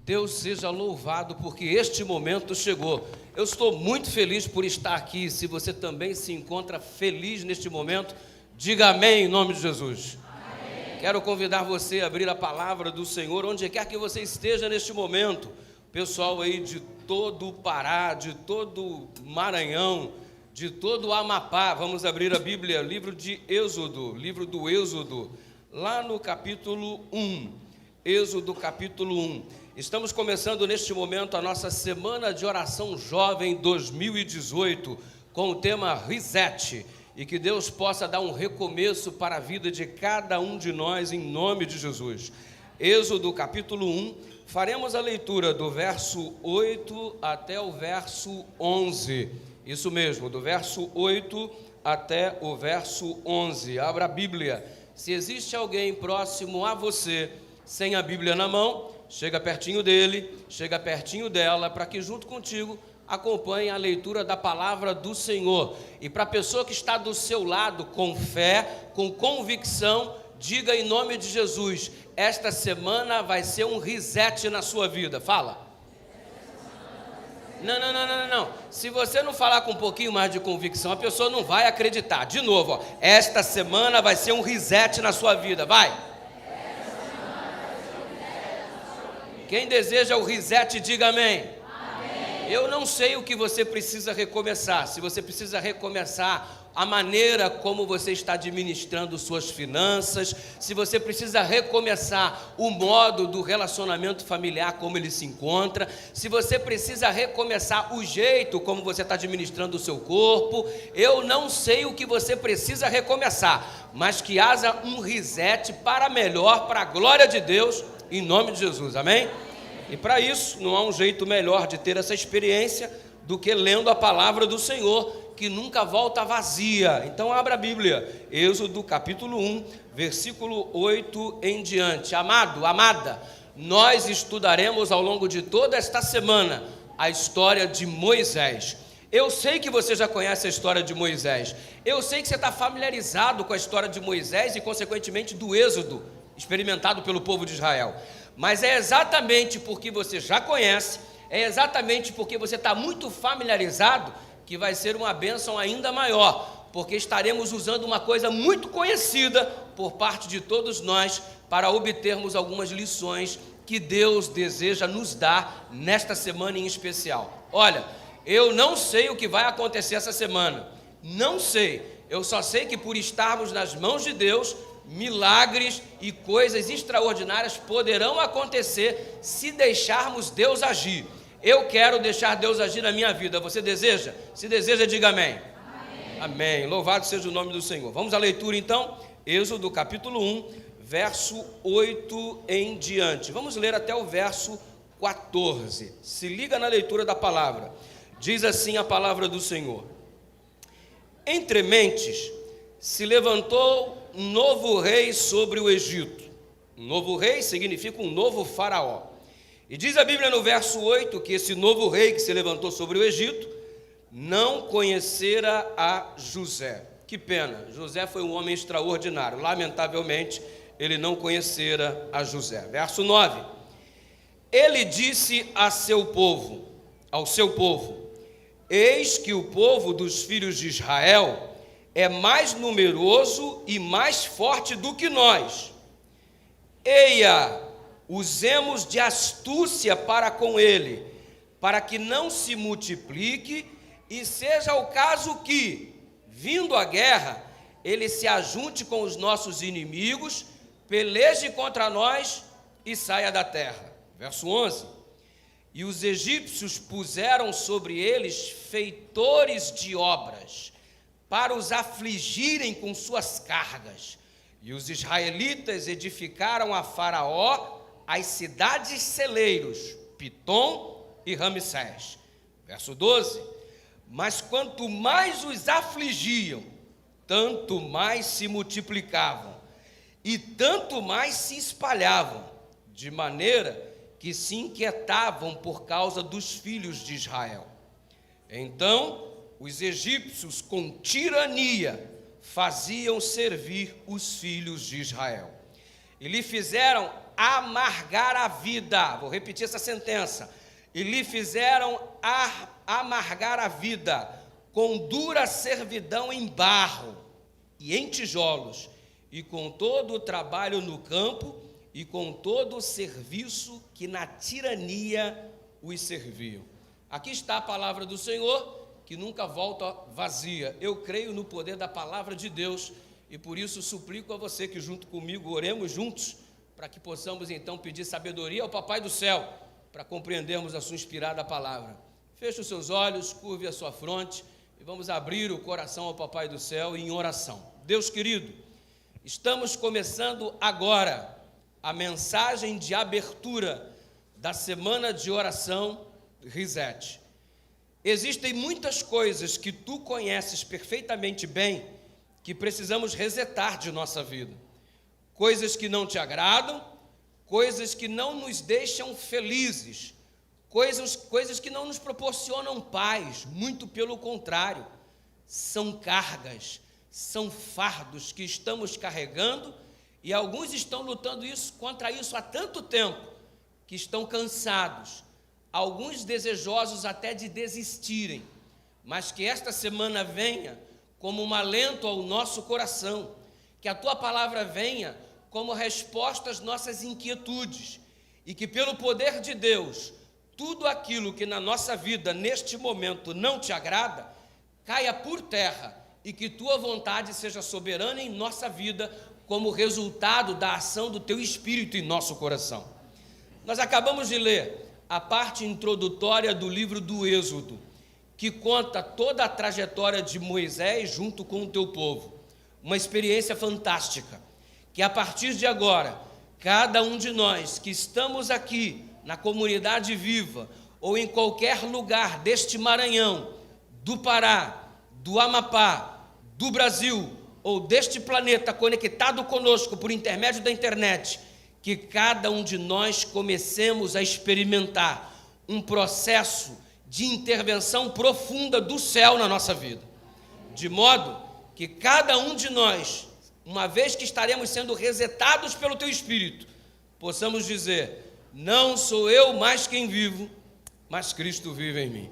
Deus seja louvado porque este momento chegou. Eu estou muito feliz por estar aqui. Se você também se encontra feliz neste momento, diga amém em nome de Jesus. Amém. Quero convidar você a abrir a palavra do Senhor onde quer que você esteja neste momento. Pessoal aí de todo o Pará, de todo o Maranhão, de todo o Amapá, vamos abrir a Bíblia, livro de Êxodo, livro do Êxodo, lá no capítulo 1, Êxodo capítulo 1. Estamos começando neste momento a nossa Semana de Oração Jovem 2018, com o tema Reset, e que Deus possa dar um recomeço para a vida de cada um de nós, em nome de Jesus. Êxodo capítulo 1, faremos a leitura do verso 8 até o verso 11, isso mesmo, do verso 8 até o verso 11, abra a Bíblia. Se existe alguém próximo a você, sem a Bíblia na mão, chega pertinho dele, chega pertinho dela, para que junto contigo acompanhe a leitura da palavra do Senhor. E para a pessoa que está do seu lado, com fé, com convicção, diga em nome de Jesus: esta semana vai ser um reset na sua vida. Fala. Não. Se você não falar com um pouquinho mais de convicção, a pessoa não vai acreditar. De novo, ó, esta semana vai ser um reset na sua vida. Vai. Quem deseja o reset, diga amém. Amém. Eu não sei o que você precisa recomeçar. Se você precisa recomeçar a maneira como você está administrando suas finanças, se você precisa recomeçar o modo do relacionamento familiar, como ele se encontra, se você precisa recomeçar o jeito como você está administrando o seu corpo, eu não sei o que você precisa recomeçar, mas que haja um reset para melhor, para a glória de Deus, em nome de Jesus, amém? E para isso, não há um jeito melhor de ter essa experiência do que lendo a palavra do Senhor, que nunca volta vazia. Então abra a Bíblia, Êxodo capítulo 1, versículo 8 em diante. Amado, amada, nós estudaremos ao longo de toda esta semana a história de Moisés. Eu sei que você já conhece a história de Moisés, eu sei que você está familiarizado com a história de Moisés e consequentemente do Êxodo, experimentado pelo povo de Israel, mas é exatamente porque você já conhece, é exatamente porque você está muito familiarizado, que vai ser uma bênção ainda maior, porque estaremos usando uma coisa muito conhecida por parte de todos nós, para obtermos algumas lições que Deus deseja nos dar nesta semana em especial. Olha, eu não sei o que vai acontecer essa semana, não sei, eu só sei que por estarmos nas mãos de Deus, milagres e coisas extraordinárias poderão acontecer se deixarmos Deus agir. Eu quero deixar Deus agir na minha vida. Você deseja? Se deseja, diga amém. Amém. Amém. Louvado seja o nome do Senhor. Vamos à leitura então, Êxodo capítulo 1, verso 8 em diante. Vamos ler até o verso 14. Se liga na leitura da palavra. Diz assim a palavra do Senhor: Entre mentes se levantou um novo rei sobre o Egito. Um novo rei significa um novo faraó. E diz a Bíblia no verso 8 que esse novo rei que se levantou sobre o Egito não conhecera a José. Que pena, José foi um homem extraordinário. Lamentavelmente, ele não conhecera a José. Verso 9. Ele disse ao seu povo, eis que o povo dos filhos de Israel é mais numeroso e mais forte do que nós. Eia, usemos de astúcia para com ele, para que não se multiplique, e seja o caso que, vindo a guerra, ele se ajunte com os nossos inimigos, peleje contra nós e saia da terra. Verso 11. E os egípcios puseram sobre eles feitores de obras, para os afligirem com suas cargas. E os israelitas edificaram a Faraó as cidades celeiros, Pitom e Ramsés. Verso 12. Mas quanto mais os afligiam, tanto mais se multiplicavam, e tanto mais se espalhavam, de maneira que se inquietavam por causa dos filhos de Israel. Então os egípcios, com tirania, faziam servir os filhos de Israel. E lhe fizeram amargar a vida. Vou repetir essa sentença. E lhe fizeram amargar a vida com dura servidão em barro e em tijolos, e com todo o trabalho no campo, e com todo o serviço que na tirania os serviam. Aqui está a palavra do Senhor, que nunca volta vazia. Eu creio no poder da palavra de Deus, e por isso suplico a você que junto comigo oremos juntos, para que possamos então pedir sabedoria ao Papai do Céu, para compreendermos a sua inspirada palavra. Feche os seus olhos, curve a sua fronte, e vamos abrir o coração ao Papai do Céu em oração. Deus querido, estamos começando agora a mensagem de abertura da semana de oração Reset. Existem muitas coisas que tu conheces perfeitamente bem, que precisamos resetar de nossa vida. Coisas que não te agradam, coisas que não nos deixam felizes, coisas que não nos proporcionam paz, muito pelo contrário, são cargas, são fardos que estamos carregando, e alguns estão lutando contra isso há tanto tempo, que estão cansados, alguns desejosos até de desistirem, mas que esta semana venha como um alento ao nosso coração, que a tua palavra venha como resposta às nossas inquietudes, e que pelo poder de Deus, tudo aquilo que na nossa vida neste momento não te agrada, caia por terra, e que tua vontade seja soberana em nossa vida, como resultado da ação do teu Espírito em nosso coração. Nós acabamos de ler a parte introdutória do livro do Êxodo, que conta toda a trajetória de Moisés junto com o teu povo. Uma experiência fantástica, que a partir de agora, cada um de nós que estamos aqui na comunidade viva, ou em qualquer lugar deste Maranhão, do Pará, do Amapá, do Brasil, ou deste planeta conectado conosco por intermédio da internet, que cada um de nós comecemos a experimentar um processo de intervenção profunda do céu na nossa vida, de modo que cada um de nós, uma vez que estaremos sendo resetados pelo teu Espírito, possamos dizer: não sou eu mais quem vivo, mas Cristo vive em mim.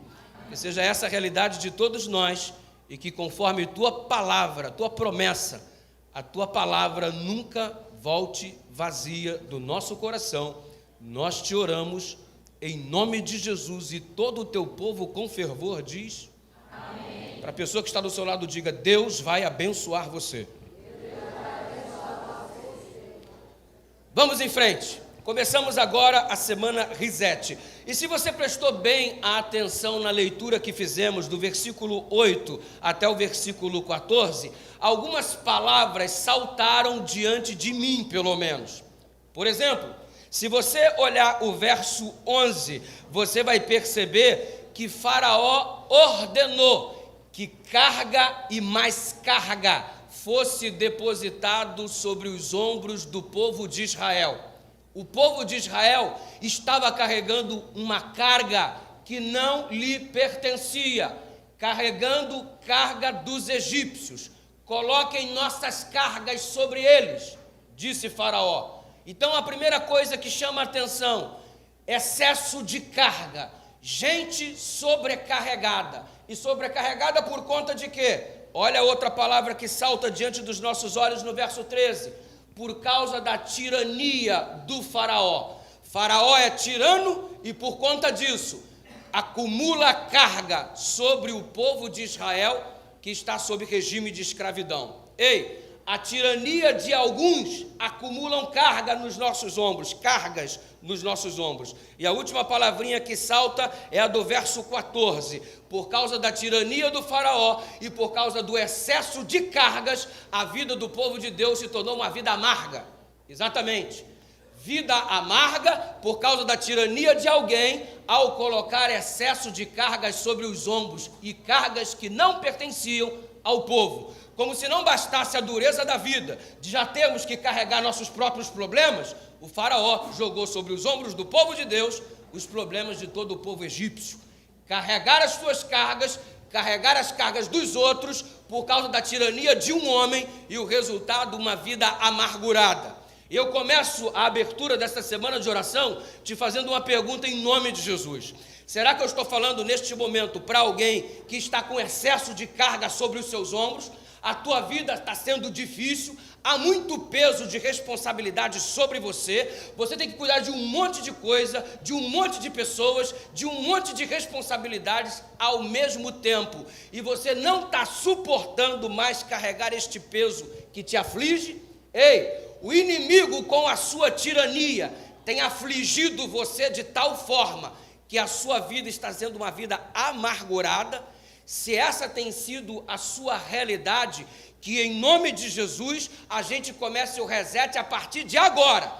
Que seja essa a realidade de todos nós, e que conforme tua palavra, tua promessa, a tua palavra nunca volte vazia do nosso coração. Nós te oramos em nome de Jesus, e todo o teu povo com fervor diz amém. Para a pessoa que está do seu lado, diga: Deus vai abençoar você. Vamos em frente. Começamos agora a semana Reset. E se você prestou bem a atenção na leitura que fizemos do versículo 8 até o versículo 14, algumas palavras saltaram diante de mim, pelo menos. Por exemplo, se você olhar o verso 11, você vai perceber que Faraó ordenou que carga e mais carga fosse depositado sobre os ombros do povo de Israel. O povo de Israel estava carregando uma carga que não lhe pertencia, carregando carga dos egípcios. Coloquem nossas cargas sobre eles, disse Faraó. Então a primeira coisa que chama a atenção: excesso de carga, gente sobrecarregada. E sobrecarregada por conta de quê? Olha outra palavra que salta diante dos nossos olhos no verso 13. Por causa da tirania do Faraó. Faraó é tirano e por conta disso acumula carga sobre o povo de Israel, que está sob regime de escravidão. Ei, a tirania de alguns acumulam carga nos nossos ombros, cargas nos nossos ombros. E a última palavrinha que salta é a do verso 14. Por causa da tirania do Faraó e por causa do excesso de cargas, a vida do povo de Deus se tornou uma vida amarga. Exatamente. Vida amarga por causa da tirania de alguém ao colocar excesso de cargas sobre os ombros e cargas que não pertenciam ao povo. Como se não bastasse a dureza da vida, de já termos que carregar nossos próprios problemas, o Faraó jogou sobre os ombros do povo de Deus os problemas de todo o povo egípcio. Carregar as suas cargas, carregar as cargas dos outros por causa da tirania de um homem e o resultado, uma vida amargurada. E eu começo a abertura desta semana de oração te fazendo uma pergunta em nome de Jesus. Será que eu estou falando neste momento para alguém que está com excesso de carga sobre os seus ombros? A tua vida está sendo difícil, há muito peso de responsabilidade sobre você, você tem que cuidar de um monte de coisa, de um monte de pessoas, de um monte de responsabilidades ao mesmo tempo, e você não está suportando mais carregar este peso que te aflige? Ei, o inimigo com a sua tirania tem afligido você de tal forma que a sua vida está sendo uma vida amargurada. Se essa tem sido a sua realidade, que em nome de Jesus a gente comece o reset a partir de agora,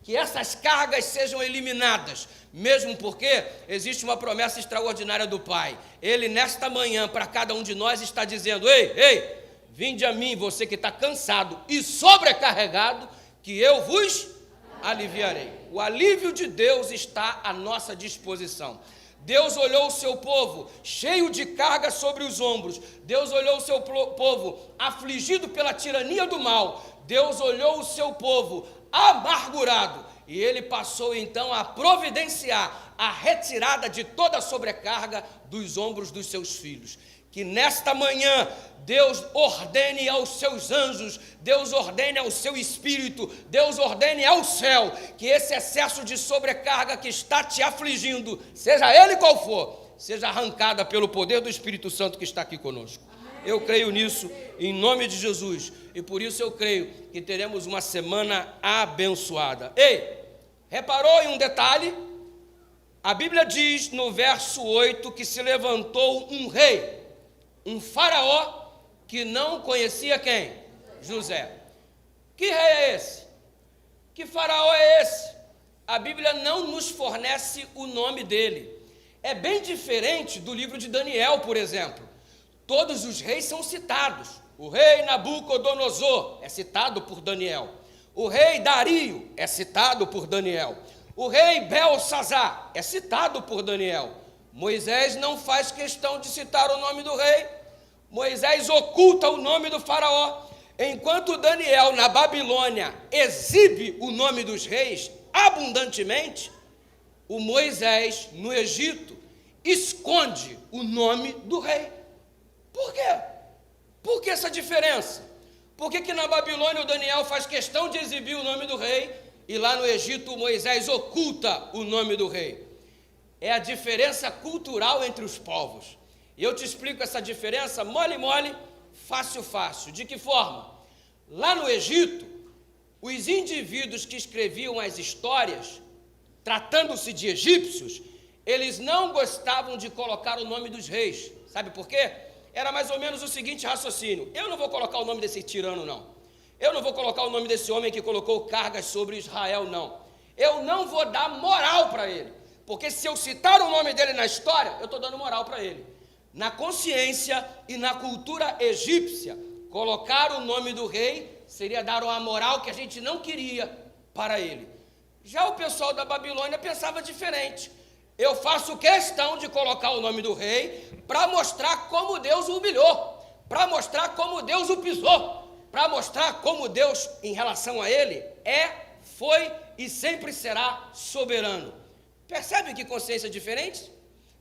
que essas cargas sejam eliminadas, mesmo porque existe uma promessa extraordinária do Pai. Ele nesta manhã para cada um de nós está dizendo: ei, vinde a mim, você que está cansado e sobrecarregado, que eu vos aliviarei. O alívio de Deus está à nossa disposição. Deus olhou o seu povo cheio de carga sobre os ombros. Deus olhou o seu povo afligido pela tirania do mal. Deus olhou o seu povo amargurado. E ele passou então a providenciar a retirada de toda a sobrecarga dos ombros dos seus filhos. Que nesta manhã Deus ordene aos seus anjos, Deus ordene ao seu espírito, Deus ordene ao céu, que esse excesso de sobrecarga que está te afligindo, seja ele qual for, seja arrancada pelo poder do Espírito Santo que está aqui conosco. Eu creio nisso, em nome de Jesus, e por isso eu creio que teremos uma semana abençoada. Ei, reparou em um detalhe? A Bíblia diz no verso 8 que se levantou um rei, um faraó, que não conhecia quem? José. Que rei é esse? Que faraó é esse? A Bíblia não nos fornece o nome dele. É bem diferente do livro de Daniel, por exemplo. Todos os reis são citados. O rei Nabucodonosor é citado por Daniel. O rei Dario é citado por Daniel. O rei Belsazar é citado por Daniel. Moisés não faz questão de citar o nome do rei. Moisés oculta o nome do faraó, enquanto Daniel, na Babilônia, exibe o nome dos reis abundantemente, o Moisés, no Egito, esconde o nome do rei. Por quê? Por que essa diferença? Por que na Babilônia o Daniel faz questão de exibir o nome do rei, e lá no Egito o Moisés oculta o nome do rei? É a diferença cultural entre os povos. E eu te explico essa diferença mole, fácil. De que forma? Lá no Egito, os indivíduos que escreviam as histórias, tratando-se de egípcios, eles não gostavam de colocar o nome dos reis. Sabe por quê? Era mais ou menos o seguinte raciocínio: eu não vou colocar o nome desse tirano, não. Eu não vou colocar o nome desse homem que colocou cargas sobre Israel, não. Eu não vou dar moral para ele, porque se eu citar o nome dele na história, eu estou dando moral para ele. Na consciência e na cultura egípcia, colocar o nome do rei seria dar uma moral que a gente não queria para ele. Já o pessoal da Babilônia pensava diferente. Eu faço questão de colocar o nome do rei para mostrar como Deus o humilhou, para mostrar como Deus o pisou, para mostrar como Deus, em relação a ele, foi e sempre será soberano. Percebe que consciência diferente?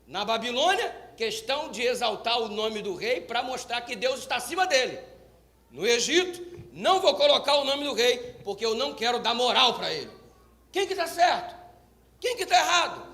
Na Babilônia, questão de exaltar o nome do rei para mostrar que Deus está acima dele. No Egito, não vou colocar o nome do rei, porque eu não quero dar moral para ele. Quem que está certo? Quem que está errado?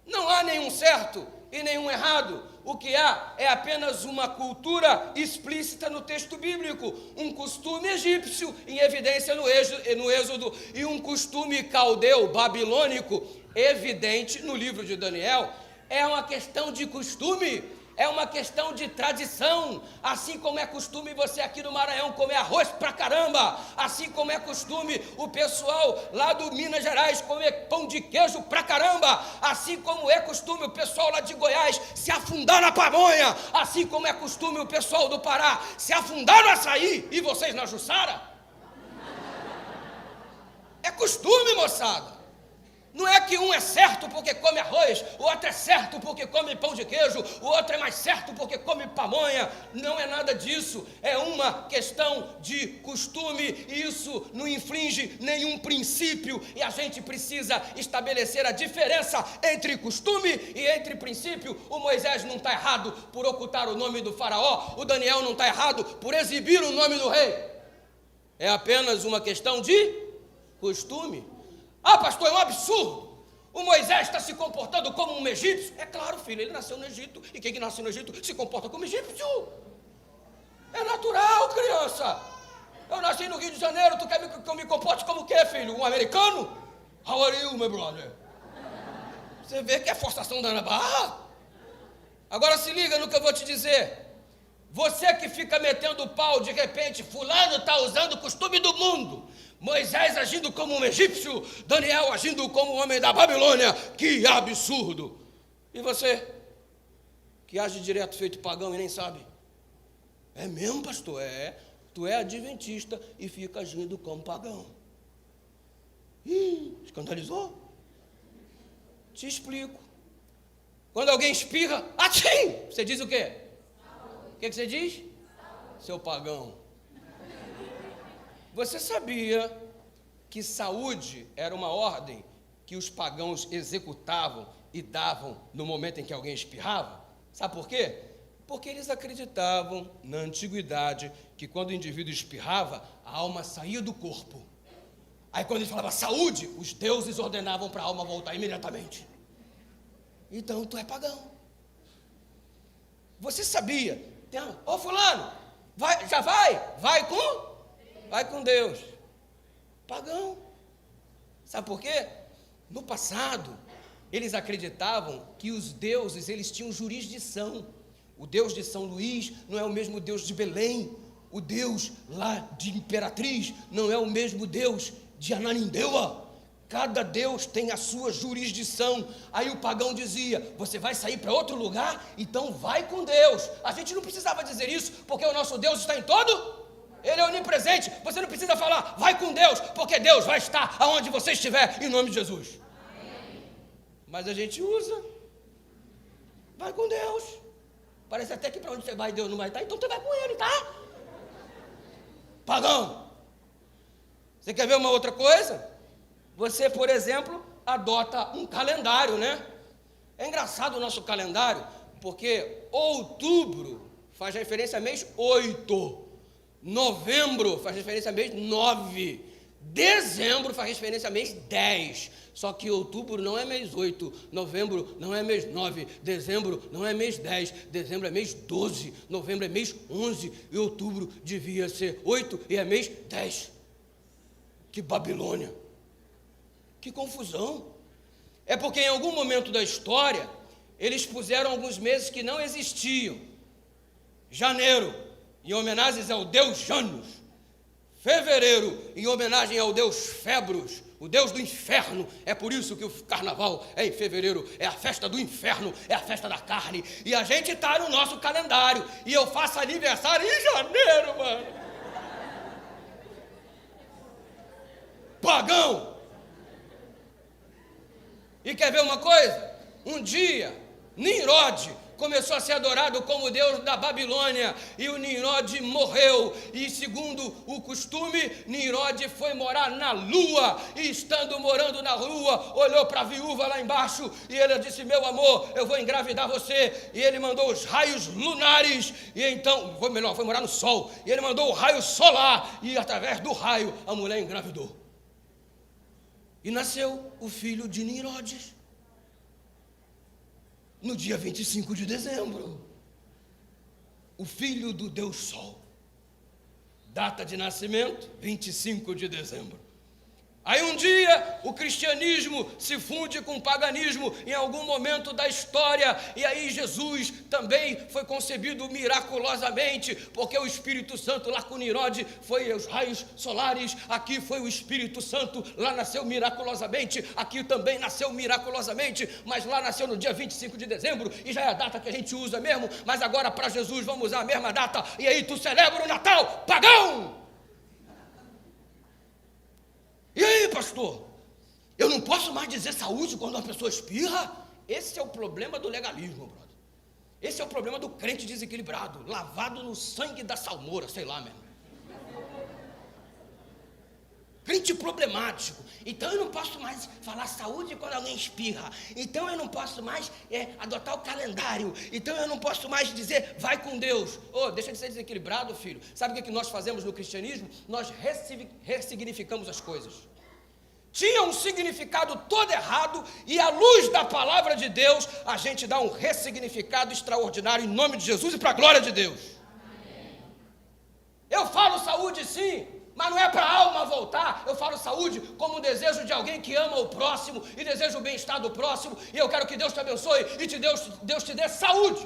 Não há nenhum certo e nenhum errado. O que há é apenas uma cultura explícita no texto bíblico, um costume egípcio em evidência no Êxodo e um costume caldeu, babilônico, evidente no livro de Daniel. É uma questão de costume, é uma questão de tradição, assim como é costume você aqui no Maranhão comer arroz pra caramba, assim como é costume o pessoal lá do Minas Gerais comer pão de queijo pra caramba, assim como é costume o pessoal lá de Goiás se afundar na pamonha, assim como é costume o pessoal do Pará se afundar no açaí e vocês na Jussara. É costume, moçada. Não é que um é certo porque come arroz, o outro é certo porque come pão de queijo, o outro é mais certo porque come pamonha. Não é nada disso. É uma questão de costume e isso não infringe nenhum princípio. E a gente precisa estabelecer a diferença entre costume e entre princípio. O Moisés não está errado por ocultar o nome do faraó. O Daniel não está errado por exibir o nome do rei. É apenas uma questão de costume. Ah, pastor, é um absurdo. O Moisés está se comportando como um egípcio. É claro, filho, ele nasceu no Egito. E quem que nasce no Egito se comporta como egípcio. É natural, criança. Eu nasci no Rio de Janeiro, tu quer que eu me comporte como o quê, filho? Um americano? How are you, my brother? Você vê que é forçação da barra. Agora se liga no que eu vou te dizer. Você que fica metendo o pau, de repente, fulano está usando o costume do mundo. Moisés agindo como um egípcio, Daniel agindo como um homem da Babilônia. Que absurdo! E você, que age direto feito pagão e nem sabe? É mesmo, pastor? É. Tu é adventista e fica agindo como pagão. Ih, escandalizou? Te explico. Quando alguém espirra, atchim! Você diz o quê? O que você diz? Seu pagão. Você sabia que saúde era uma ordem que os pagãos executavam e davam no momento em que alguém espirrava? Sabe por quê? Porque eles acreditavam, na antiguidade, que quando o indivíduo espirrava, a alma saía do corpo. Aí quando ele falava saúde, os deuses ordenavam para a alma voltar imediatamente. Então tu é pagão. Você sabia? Ô fulano, vai com Deus. Pagão. Sabe por quê? No passado, eles acreditavam que os deuses, eles tinham jurisdição. O Deus de São Luís não é o mesmo Deus de Belém. O Deus lá de Imperatriz não é o mesmo Deus de Ananindeua. Cada Deus tem a sua jurisdição. Aí o pagão dizia, você vai sair para outro lugar? Então vai com Deus. A gente não precisava dizer isso, porque o nosso Deus está em todo... Ele é onipresente, você não precisa falar, vai com Deus, porque Deus vai estar aonde você estiver, em nome de Jesus. Amém. Mas a gente usa, vai com Deus. Parece até que para onde você vai, Deus não vai estar, então você vai com Ele, tá? Pagão. Você quer ver uma outra coisa? Você, por exemplo, adota um calendário, né? É engraçado o nosso calendário, porque outubro faz referência a mês 8. Novembro faz referência a mês 9. Dezembro faz referência a mês 10. Só que outubro não é mês 8. Novembro não é mês 9. Dezembro não é mês 10. Dezembro é mês 12. Novembro é mês 11. E outubro devia ser 8 e é mês 10. Que Babilônia. Que confusão. É porque em algum momento da história, eles puseram alguns meses que não existiam. Janeiro, em homenagem ao deus Janus. Fevereiro, em homenagem ao deus Febros, o deus do inferno. É por isso que o carnaval é em fevereiro, é a festa do inferno, é a festa da carne. E a gente está no nosso calendário. E eu faço aniversário em janeiro, mano. Pagão. E quer ver uma coisa? Um dia, Nimrod começou a ser adorado como deus da Babilônia, e o Nimrod morreu, e segundo o costume, Nimrod foi morar na lua, e estando morando na lua, olhou para a viúva lá embaixo, e ela disse, meu amor, eu vou engravidar você, e ele mandou os raios lunares, e então, foi morar no sol, e ele mandou o raio solar, e através do raio, a mulher engravidou, e nasceu o filho de Nimrod, no dia 25 de dezembro, o filho do Deus Sol. Data de nascimento, 25 de dezembro. Aí um dia o cristianismo se funde com o paganismo em algum momento da história, e aí Jesus também foi concebido miraculosamente, porque o Espírito Santo lá com Nimrod foi os raios solares, aqui foi o Espírito Santo, lá nasceu miraculosamente, aqui também nasceu miraculosamente, mas lá nasceu no dia 25 de dezembro, e já é a data que a gente usa mesmo, mas agora para Jesus vamos usar a mesma data, e aí tu celebra o Natal, pagão! E aí, pastor? Eu não posso mais dizer saúde quando uma pessoa espirra. Esse é o problema do legalismo, brother. Esse é o problema do crente desequilibrado, lavado no sangue da salmoura, sei lá mesmo. Crente problemático. Então eu não posso mais falar saúde quando alguém espirra. Então eu não posso mais adotar o calendário. Então eu não posso mais dizer vai com Deus. Deixa de ser desequilibrado, filho. Sabe o que nós fazemos no cristianismo? Nós ressignificamos as coisas. Tinha um significado todo errado e à luz da palavra de Deus a gente dá um ressignificado extraordinário em nome de Jesus e para a glória de Deus. Amém. Eu falo saúde sim, mas não é para a alma voltar. Eu falo saúde como um desejo de alguém que ama o próximo e deseja o bem-estar do próximo, e eu quero que Deus te abençoe e Deus te dê saúde.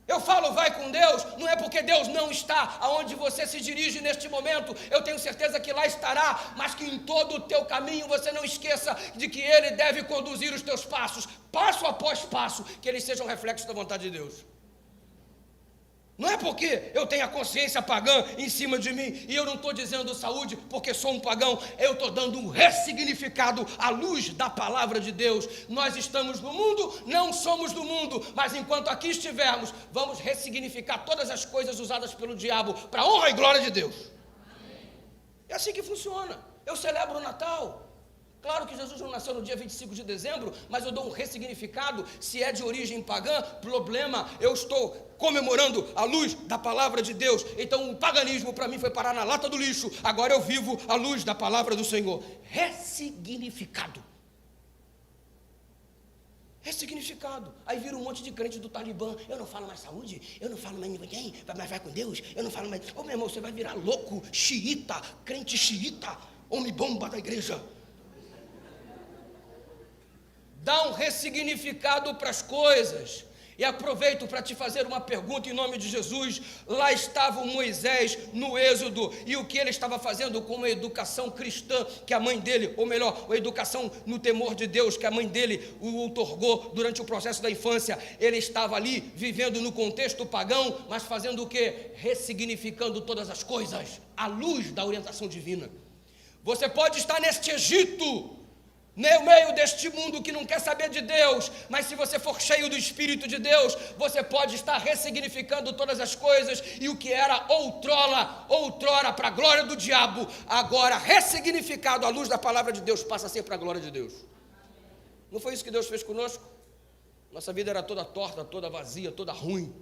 Eu falo vai com Deus, não é porque Deus não está aonde você se dirige neste momento, eu tenho certeza que lá estará, mas que em todo o teu caminho você não esqueça de que Ele deve conduzir os teus passos, passo após passo, que eles sejam reflexos da vontade de Deus. Não é porque eu tenho a consciência pagã em cima de mim e eu não estou dizendo saúde porque sou um pagão, eu estou dando um ressignificado à luz da palavra de Deus. Nós estamos no mundo, não somos do mundo, mas enquanto aqui estivermos, vamos ressignificar todas as coisas usadas pelo diabo para a honra e glória de Deus. É assim que funciona. Eu celebro o Natal. Claro que Jesus não nasceu no dia 25 de dezembro, mas eu dou um ressignificado. Se é de origem pagã, problema, eu estou comemorando a luz da palavra de Deus. Então o paganismo para mim foi parar na lata do lixo. Agora eu vivo a luz da palavra do Senhor. Ressignificado. Ressignificado. Aí vira um monte de crente do Talibã. Eu não falo mais saúde, eu não falo mais ninguém, mas vai com Deus, eu não falo mais. Meu irmão, você vai virar louco, xiita, crente xiita, homem-bomba da igreja. Dá um ressignificado para as coisas. E aproveito para te fazer uma pergunta em nome de Jesus. Lá estava o Moisés no Êxodo, e o que ele estava fazendo com uma educação cristã que a mãe dele, ou melhor, a educação no temor de Deus que a mãe dele o outorgou durante o processo da infância. Ele estava ali vivendo no contexto pagão, mas fazendo o quê? Ressignificando todas as coisas à luz da orientação divina. Você pode estar neste Egito, no meio deste mundo que não quer saber de Deus, mas se você for cheio do Espírito de Deus, você pode estar ressignificando todas as coisas, e o que era outrora para a glória do diabo, agora ressignificado à luz da palavra de Deus, passa a ser para a glória de Deus. Não foi isso que Deus fez conosco? Nossa vida era toda torta, toda vazia, toda ruim,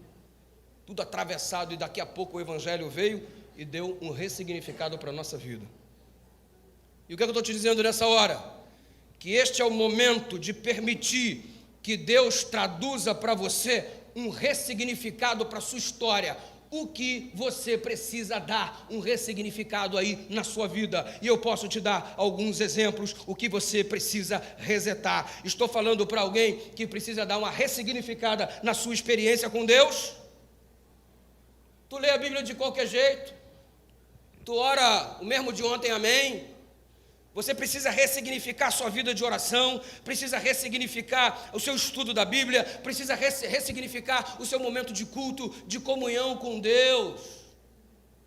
tudo atravessado, e daqui a pouco o Evangelho veio e deu um ressignificado para a nossa vida. E o que eu estou te dizendo nessa hora? Que este é o momento de permitir que Deus traduza para você um ressignificado para a sua história. O que você precisa dar um ressignificado aí na sua vida. E eu posso te dar alguns exemplos, o que você precisa resetar. Estou falando para alguém que precisa dar uma ressignificada na sua experiência com Deus. Tu lê a Bíblia de qualquer jeito, tu ora o mesmo de ontem, amém. Você precisa ressignificar a sua vida de oração, precisa ressignificar o seu estudo da Bíblia, precisa ressignificar o seu momento de culto, de comunhão com Deus.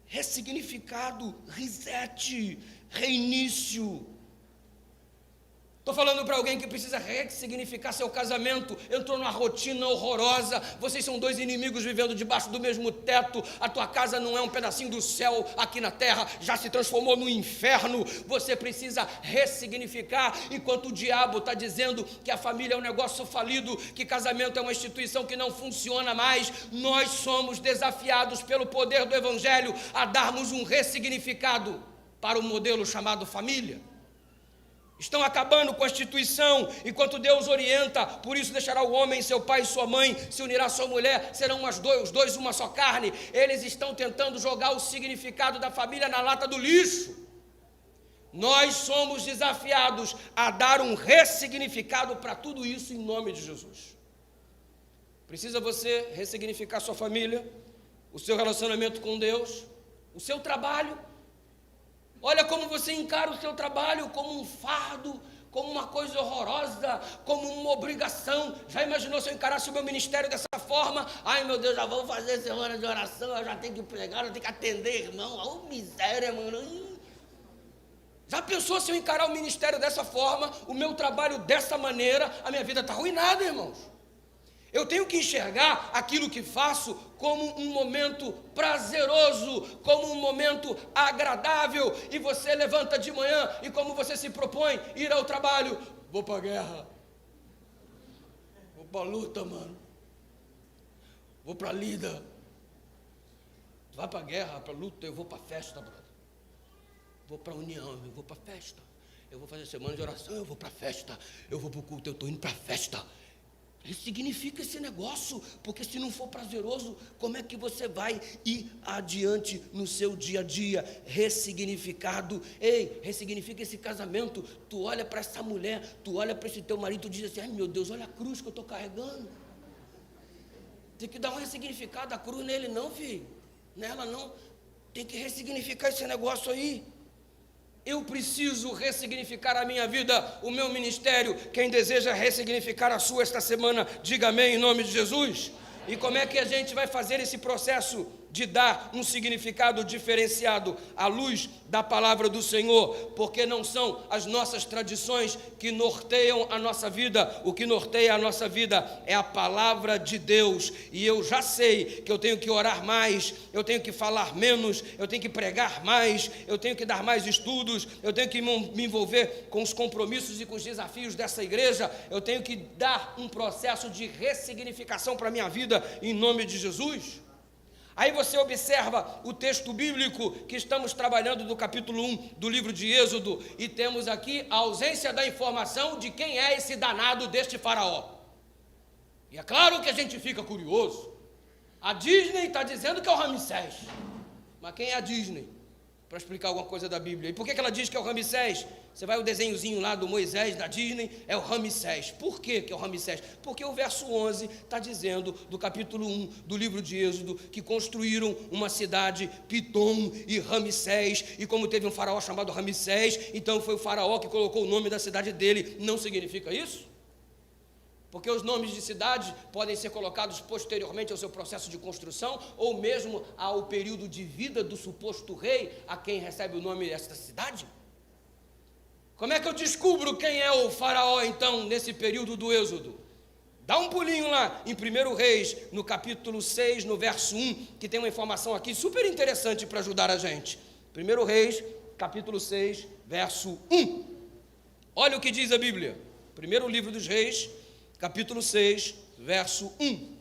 Ressignificado, reset, reinício. Estou falando para alguém que precisa ressignificar seu casamento, entrou numa rotina horrorosa, vocês são dois inimigos vivendo debaixo do mesmo teto, a tua casa não é um pedacinho do céu aqui na terra, já se transformou no inferno. Você precisa ressignificar, enquanto o diabo está dizendo que a família é um negócio falido, que casamento é uma instituição que não funciona mais. Nós somos desafiados pelo poder do Evangelho a darmos um ressignificado para o modelo chamado família. Estão acabando com a instituição, enquanto Deus orienta. Por isso deixará o homem, seu pai e sua mãe, se unirá à sua mulher, serão os dois uma só carne. Eles estão tentando jogar o significado da família na lata do lixo. Nós somos desafiados a dar um ressignificado para tudo isso em nome de Jesus. Precisa você ressignificar sua família, o seu relacionamento com Deus, o seu trabalho. Olha como você encara o seu trabalho, como um fardo, como uma coisa horrorosa, como uma obrigação. Já imaginou se eu encarasse o meu ministério dessa forma? Ai meu Deus, já vou fazer semana de oração, eu já tenho que pregar, eu tenho que atender irmão. Oh, miséria, mano. Já pensou se eu encarar o ministério dessa forma, o meu trabalho dessa maneira, a minha vida está arruinada, irmãos. Eu tenho que enxergar aquilo que faço como um momento prazeroso, como um momento agradável. E você levanta de manhã e como você se propõe ir ao trabalho, vou para a guerra, vou para a luta, mano, vou para a lida. Tu vai para a guerra, para a luta, eu vou para a festa, brother. Vou para a união, eu vou para a festa. Eu vou fazer semana de oração, eu vou para a festa. Eu vou para o culto, eu estou indo para a festa. Isso significa esse negócio, porque se não for prazeroso, como é que você vai ir adiante no seu dia a dia? Ressignificado. Ei, ressignifica esse casamento. Tu olha para essa mulher, tu olha para esse teu marido, tu diz assim, ai meu Deus, olha a cruz que eu estou carregando. Tem que dar um ressignificado, a cruz nele não, filho. Nela não. Tem que ressignificar esse negócio aí. Eu preciso ressignificar a minha vida, o meu ministério. Quem deseja ressignificar a sua esta semana, diga amém em nome de Jesus. E como é que a gente vai fazer esse processo de dar um significado diferenciado à luz da palavra do Senhor? Porque não são as nossas tradições que norteiam a nossa vida. O que norteia a nossa vida é a palavra de Deus. E eu já sei que eu tenho que orar mais, eu tenho que falar menos, eu tenho que pregar mais, eu tenho que dar mais estudos, eu tenho que me envolver com os compromissos e com os desafios dessa igreja. Eu tenho que dar um processo de ressignificação para a minha vida em nome de Jesus. Aí você observa o texto bíblico que estamos trabalhando do capítulo 1 do livro de Êxodo, e temos aqui a ausência da informação de quem é esse danado deste faraó. E é claro que a gente fica curioso. A Disney está dizendo que é o Ramsés, mas quem é a Disney? Para explicar alguma coisa da Bíblia. E por que ela diz que é o Ramsés? Você vai o desenhozinho lá do Moisés, da Disney, é o Ramsés. Por que é o Ramsés? Porque o verso 11 está dizendo, do capítulo 1 do livro de Êxodo, que construíram uma cidade, Pitom e Ramsés, e como teve um faraó chamado Ramsés, então foi o faraó que colocou o nome da cidade dele. Não significa isso? Porque os nomes de cidades podem ser colocados posteriormente ao seu processo de construção, ou mesmo ao período de vida do suposto rei, a quem recebe o nome desta cidade. Como é que eu descubro quem é o faraó, então, nesse período do Êxodo? Dá um pulinho lá em 1 Reis, no capítulo 6, no verso 1, que tem uma informação aqui super interessante para ajudar a gente. 1 Reis, capítulo 6, verso 1. Olha o que diz a Bíblia. Primeiro livro dos Reis, capítulo 6, verso 1.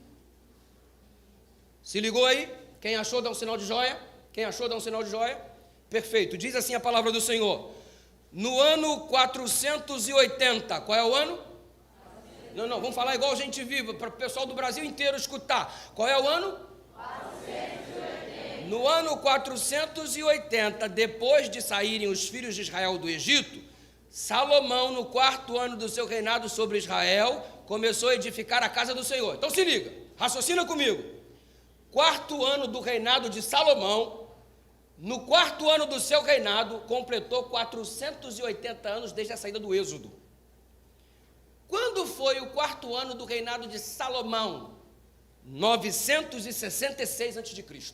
Se ligou aí? Quem achou, dá um sinal de joia. Quem achou, dá um sinal de joia. Perfeito. Diz assim a palavra do Senhor. No ano 480, qual é o ano? Não, vamos falar igual gente viva, para o pessoal do Brasil inteiro escutar. Qual é o ano? 480. No ano 480, depois de saírem os filhos de Israel do Egito, Salomão, no 4º ano do seu reinado sobre Israel, começou a edificar a casa do Senhor. Então se liga, raciocina comigo. 4º ano do reinado de Salomão, no 4º ano do seu reinado, completou 480 anos desde a saída do Êxodo. Quando foi o 4º ano do reinado de Salomão? 966 a.C.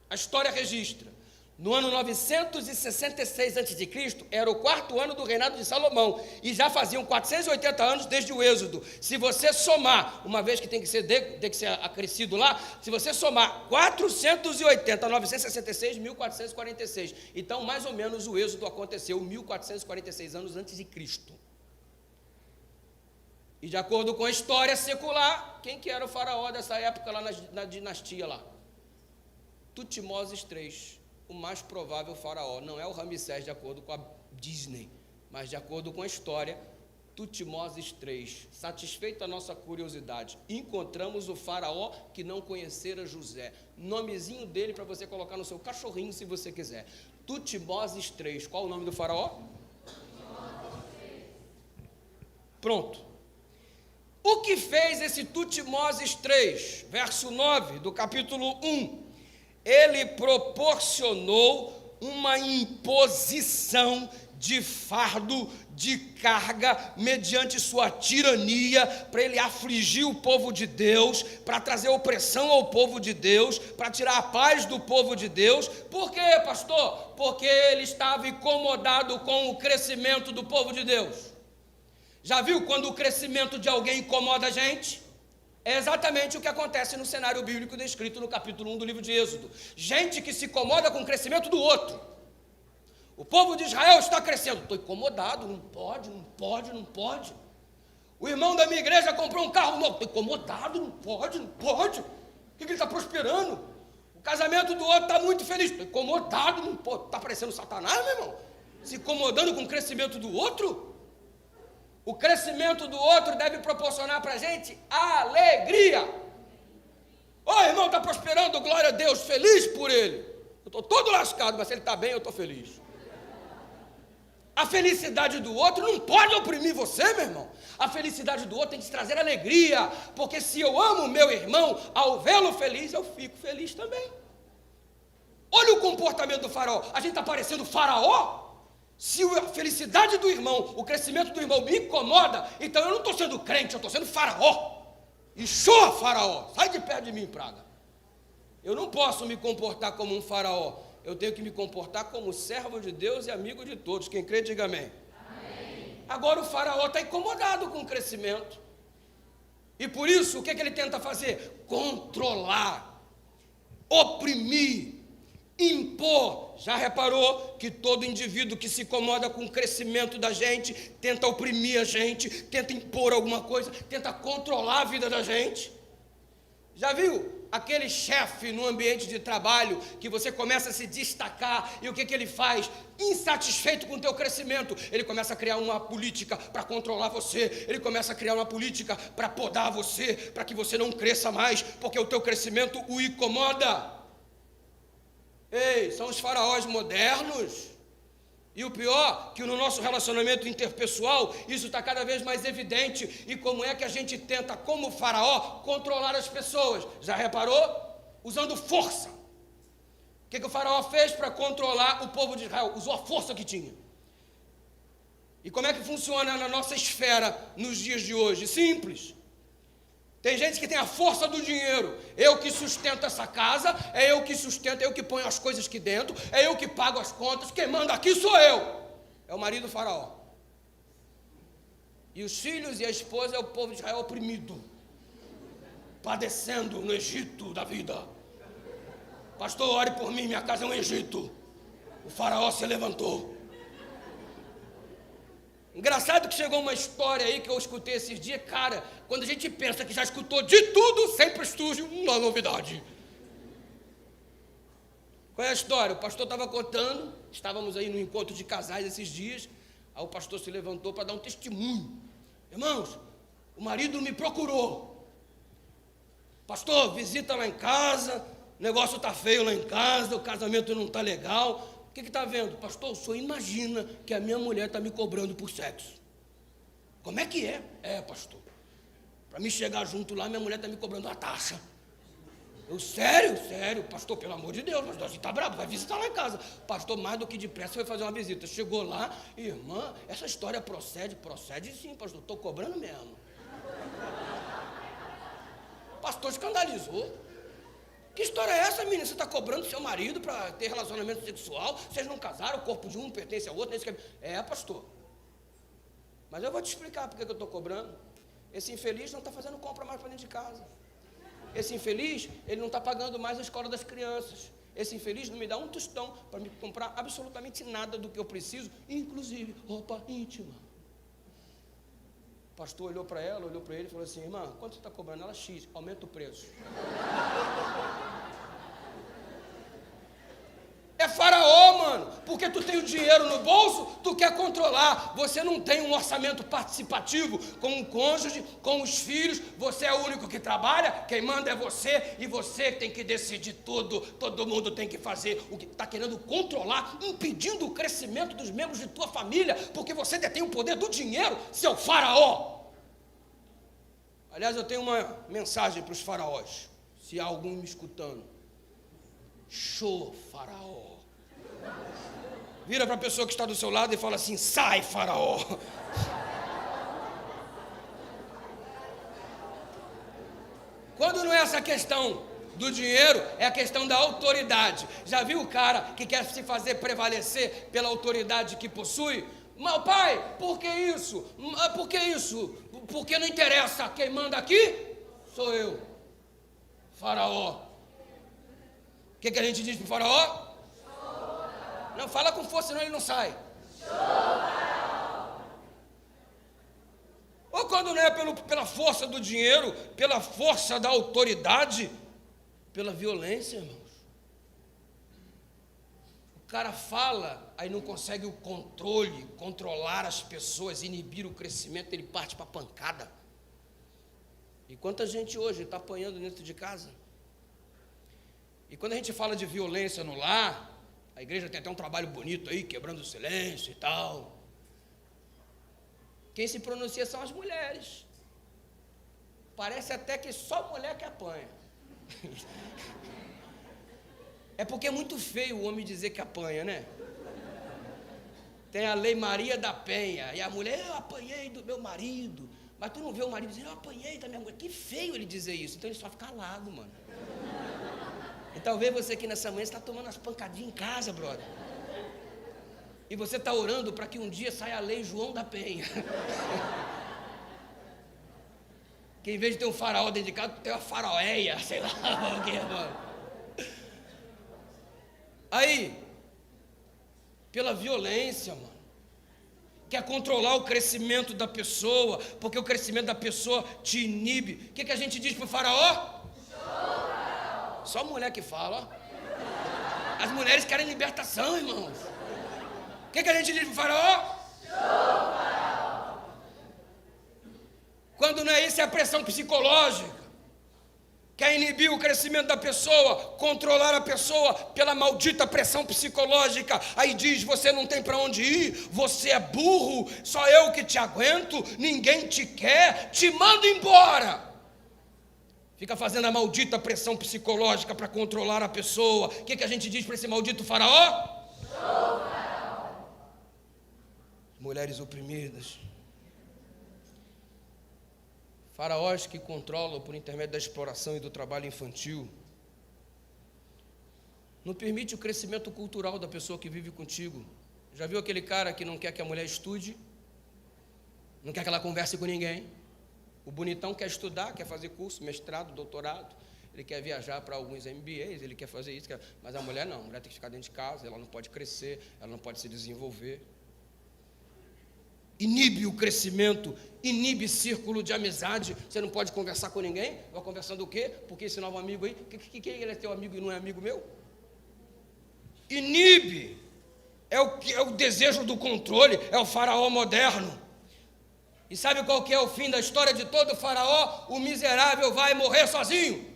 A história registra. No ano 966 a.C., era o 4º ano do reinado de Salomão, e já faziam 480 anos desde o Êxodo. Se você somar, uma vez que tem que ser acrescido lá, se você somar 480 a 966, 1446. Então, mais ou menos, o Êxodo aconteceu 1446 anos antes de Cristo. E de acordo com a história secular, quem que era o faraó dessa época lá na dinastia lá? Tutmoses III. O mais provável faraó não é o Ramsés, de acordo com a Disney, mas de acordo com a história, Tutmoses III. Satisfeita a nossa curiosidade, encontramos o faraó que não conhecera José. Nomezinho dele para você colocar no seu cachorrinho, se você quiser. Tutmoses III. Qual o nome do faraó? Pronto. O que fez esse Tutmoses III? Verso 9 do capítulo 1. Ele proporcionou uma imposição de fardo, de carga, mediante sua tirania, para ele afligir o povo de Deus, para trazer opressão ao povo de Deus, para tirar a paz do povo de Deus. Por quê, pastor? Porque ele estava incomodado com o crescimento do povo de Deus. Já viu quando o crescimento de alguém incomoda a gente? É exatamente o que acontece no cenário bíblico descrito no capítulo 1 do livro de Êxodo. Gente que se incomoda com o crescimento do outro. O povo de Israel está crescendo. Estou incomodado, não pode, não pode, não pode. O irmão da minha igreja comprou um carro novo. Estou incomodado, não pode, não pode. O que ele está prosperando? O casamento do outro está muito feliz. Estou incomodado, não pode. Está parecendo Satanás, meu irmão? Se incomodando com o crescimento do outro? O crescimento do outro deve proporcionar para a gente alegria. Ô irmão, está prosperando, glória a Deus, feliz por ele. Eu estou todo lascado, mas se ele está bem, eu estou feliz. A felicidade do outro não pode oprimir você, meu irmão. A felicidade do outro tem que te trazer alegria, porque se eu amo o meu irmão, ao vê-lo feliz, eu fico feliz também. Olha o comportamento do faraó. A gente está parecendo faraó? Se a felicidade do irmão, o crescimento do irmão me incomoda, então eu não estou sendo crente, eu estou sendo faraó. E show, faraó, sai de perto de mim, praga. Eu não posso me comportar como um faraó. Eu tenho que me comportar como servo de Deus e amigo de todos. Quem crê, diga amém. Amém. Agora o faraó está incomodado com o crescimento. E por isso, o que ele tenta fazer? Controlar, oprimir, impor. Já reparou que todo indivíduo que se incomoda com o crescimento da gente, tenta oprimir a gente, tenta impor alguma coisa, tenta controlar a vida da gente? Já viu aquele chefe no ambiente de trabalho que você começa a se destacar e o que ele faz? Insatisfeito com o teu crescimento, ele começa a criar uma política para controlar você, ele começa a criar uma política para podar você, para que você não cresça mais, porque o teu crescimento o incomoda. Ei, são os faraós modernos. E o pior, que no nosso relacionamento interpessoal, isso está cada vez mais evidente. E como é que a gente tenta, como faraó, controlar as pessoas? Já reparou? Usando força. O que o faraó fez para controlar o povo de Israel? Usou a força que tinha. E como é que funciona na nossa esfera nos dias de hoje? Simples. Tem gente que tem a força do dinheiro. Eu que sustento essa casa, é eu que sustento, é eu que ponho as coisas aqui dentro, é eu que pago as contas, quem manda aqui sou eu. É o marido do faraó. E os filhos e a esposa é o povo de Israel oprimido, padecendo no Egito da vida. Pastor, ore por mim, minha casa é um Egito. O faraó se levantou. Engraçado que chegou uma história aí que eu escutei esses dias. Cara, quando a gente pensa que já escutou de tudo, sempre surge uma novidade. Qual é a história? O pastor estava contando, estávamos aí no encontro de casais esses dias, aí o pastor se levantou para dar um testemunho. Irmãos, o marido me procurou. Pastor, visita lá em casa, o negócio está feio lá em casa, o casamento não está legal. O que está vendo? Pastor, o senhor imagina que a minha mulher está me cobrando por sexo. Como é que é? É, pastor. Para me chegar junto lá, minha mulher está me cobrando uma taxa. Eu, sério? Sério. Pastor, pelo amor de Deus, pastor, você está bravo, vai visitar lá em casa. Pastor, mais do que depressa, foi fazer uma visita. Chegou lá, irmã, essa história procede? Procede sim, pastor, estou cobrando mesmo. O pastor escandalizou. Que história é essa, menina? Você está cobrando seu marido para ter relacionamento sexual? Vocês não casaram, o corpo de um pertence ao outro? É, pastor. Mas eu vou te explicar porque eu estou cobrando. Esse infeliz não está fazendo compra mais para dentro de casa. Esse infeliz, ele não está pagando mais a escola das crianças. Esse infeliz não me dá um tostão para me comprar absolutamente nada do que eu preciso, inclusive roupa íntima. O pastor olhou para ela, olhou para ele e falou assim: irmã, quanto você está cobrando? Ela, X, aumenta o preço. É faraó, mano, porque tu tem o dinheiro no bolso, tu quer controlar, você não tem um orçamento participativo com o cônjuge, com os filhos, você é o único que trabalha, quem manda é você, e você tem que decidir tudo, todo mundo tem que fazer o que está querendo controlar, impedindo o crescimento dos membros de tua família, porque você detém o poder do dinheiro, seu faraó. Aliás, eu tenho uma mensagem para os faraós, se há algum me escutando. Show, faraó. Vira para a pessoa que está do seu lado e fala assim: sai, Faraó. Quando não é essa questão do dinheiro, é a questão da autoridade. Já viu o cara que quer se fazer prevalecer pela autoridade que possui? Mas, pai, por que isso? Por que isso? Porque não interessa, quem manda aqui sou eu, Faraó. O que a gente diz para o Faraó? Não, fala com força, senão ele não sai. Ou quando não é pela força do dinheiro, pela força da autoridade, pela violência, irmãos. O cara fala, aí não consegue o controle, controlar as pessoas, inibir o crescimento, ele parte para a pancada. E quanta gente hoje está apanhando dentro de casa. E quando a gente fala de violência no lar, a igreja tem até um trabalho bonito aí, quebrando o silêncio e tal. Quem se pronuncia são as mulheres. Parece até que só mulher que apanha. É porque é muito feio o homem dizer que apanha, né? Tem a lei Maria da Penha. E a mulher: eu apanhei do meu marido. Mas tu não vê o marido dizendo: eu apanhei da minha mulher. Que feio ele dizer isso. Então ele só fica calado, mano. E talvez você aqui nessa manhã está tomando umas pancadinhas em casa, brother. E você está orando para que um dia saia a lei João da Penha. Que em vez de ter um faraó dentro de casa, tem uma faraóia, sei lá o que, mano. Aí, pela violência, mano. Quer controlar o crescimento da pessoa, porque o crescimento da pessoa te inibe. O que a gente diz para o faraó? Só mulher que fala, ó. As mulheres querem libertação, irmãos. O que a gente diz para o faraó? Quando não é isso, é a pressão psicológica. Quer inibir o crescimento da pessoa, controlar a pessoa pela maldita pressão psicológica. Aí diz: você não tem para onde ir, você é burro, só eu que te aguento, ninguém te quer, te mando embora. Fica fazendo a maldita pressão psicológica para controlar a pessoa. O que a gente diz para esse maldito faraó? Mulheres oprimidas. Faraós que controlam por intermédio da exploração e do trabalho infantil. Não permite o crescimento cultural da pessoa que vive contigo. Já viu aquele cara que não quer que a mulher estude? Não quer que ela converse com ninguém? O bonitão quer estudar, quer fazer curso, mestrado, doutorado. Ele quer viajar para alguns MBAs, ele quer fazer isso. Mas a mulher não. A mulher tem que ficar dentro de casa, ela não pode crescer, ela não pode se desenvolver. Inibe o crescimento, inibe círculo de amizade. Você não pode conversar com ninguém. Vai conversando o quê? Porque esse novo amigo aí, quem ele é teu amigo e não é amigo meu? Inibe. É o desejo do controle, é o faraó moderno. E sabe qual que é o fim da história de todo faraó? O miserável vai morrer sozinho.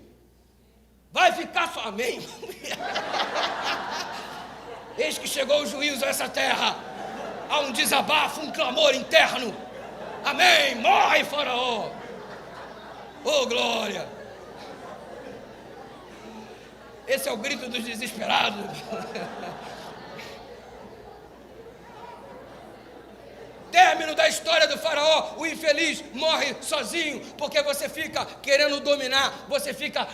Vai ficar só. Amém. Eis que chegou o juízo a essa terra. Há um desabafo, um clamor interno. Amém. Morre, faraó. Oh, glória. Esse é o grito dos desesperados. Término da história do faraó, o infeliz morre sozinho, porque você fica querendo dominar, você fica